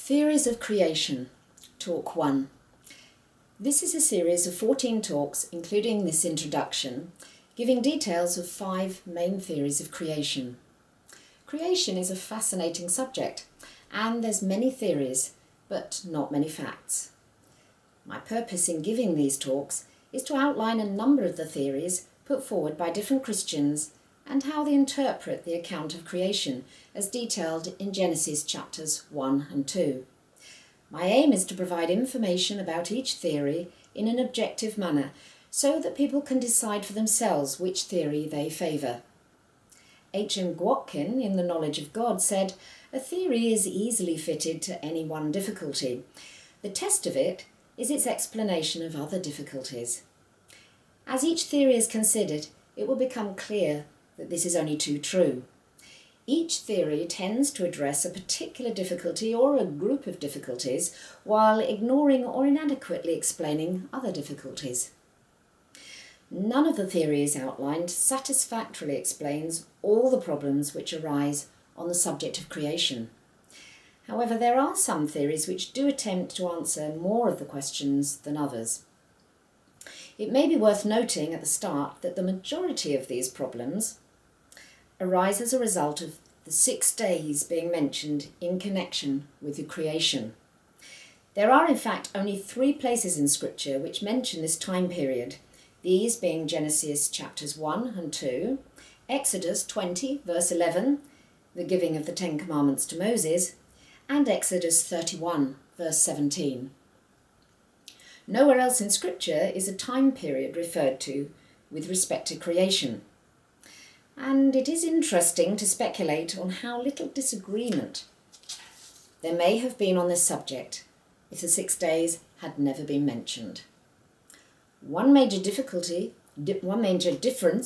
Theories of Creation, Talk 1. This is a series of 14 talks, including this introduction, giving details of 5 main theories of creation. Creation is a fascinating subject, and there's many theories, but not many facts. My purpose in giving these talks is to outline a number of the theories put forward by different Christians and how they interpret the account of creation as detailed in Genesis chapters 1 and 2. My aim is to provide information about each theory in an objective manner so that people can decide for themselves which theory they favour. H.M. Gwotkin, in The Knowledge of God, said, "A theory is easily fitted to any one difficulty. The test of it is its explanation of other difficulties." As each theory is considered, it will become clear that this is only too true. Each theory tends to address a particular difficulty or a group of difficulties while ignoring or inadequately explaining other difficulties. None of the theories outlined satisfactorily explains all the problems which arise on the subject of creation. However, there are some theories which do attempt to answer more of the questions than others. It may be worth noting at the start that the majority of these problems arise as a result of the 6 days being mentioned in connection with the creation. There are in fact only 3 places in Scripture which mention this time period, these being Genesis chapters 1 and 2, Exodus 20 verse 11, the giving of the 10 Commandments to Moses, and Exodus 31 verse 17. Nowhere else in Scripture is a time period referred to with respect to creation. And it is interesting to speculate on how little disagreement there may have been on this subject if the 6 days had never been mentioned. One major difference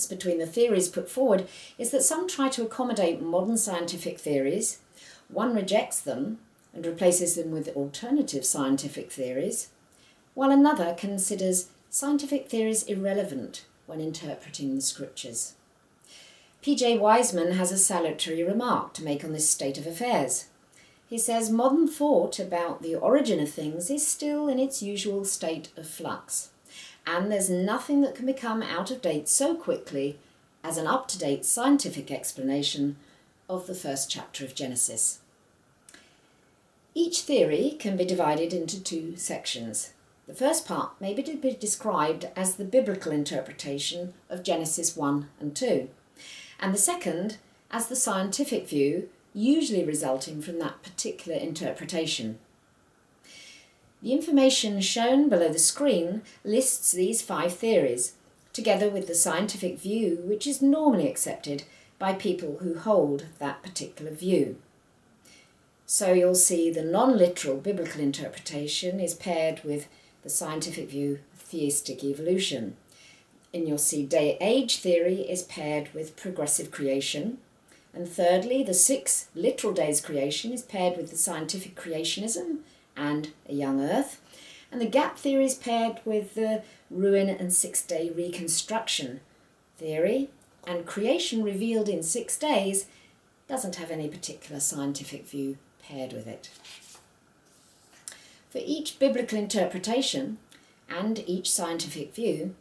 between the theories put forward is that some try to accommodate modern scientific theories, one rejects them and replaces them with alternative scientific theories, while another considers scientific theories irrelevant when interpreting the Scriptures. P.J. Wiseman has a salutary remark to make on this state of affairs. He says, "Modern thought about the origin of things is still in its usual state of flux, and there's nothing that can become out of date so quickly as an up-to-date scientific explanation of the first chapter of Genesis." Each theory can be divided into 2 sections. The first part may be described as the biblical interpretation of Genesis 1 and 2. And the second as the scientific view, usually resulting from that particular interpretation. The information shown below the screen lists these 5 theories, together with the scientific view which is normally accepted by people who hold that particular view. So you'll see the non-literal biblical interpretation is paired with the scientific view of theistic evolution. And you'll see day-age theory is paired with progressive creation. And thirdly, the 6 literal days creation is paired with the scientific creationism and a young earth. And the gap theory is paired with the ruin and 6-day reconstruction theory. And creation revealed in 6 days doesn't have any particular scientific view paired with it. For each biblical interpretation and each scientific view,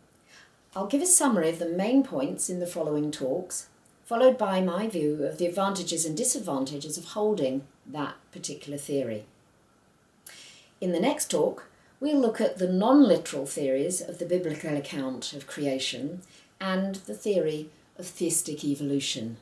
I'll give a summary of the main points in the following talks, followed by my view of the advantages and disadvantages of holding that particular theory. In the next talk, we'll look at the non-literal theories of the biblical account of creation and the theory of theistic evolution.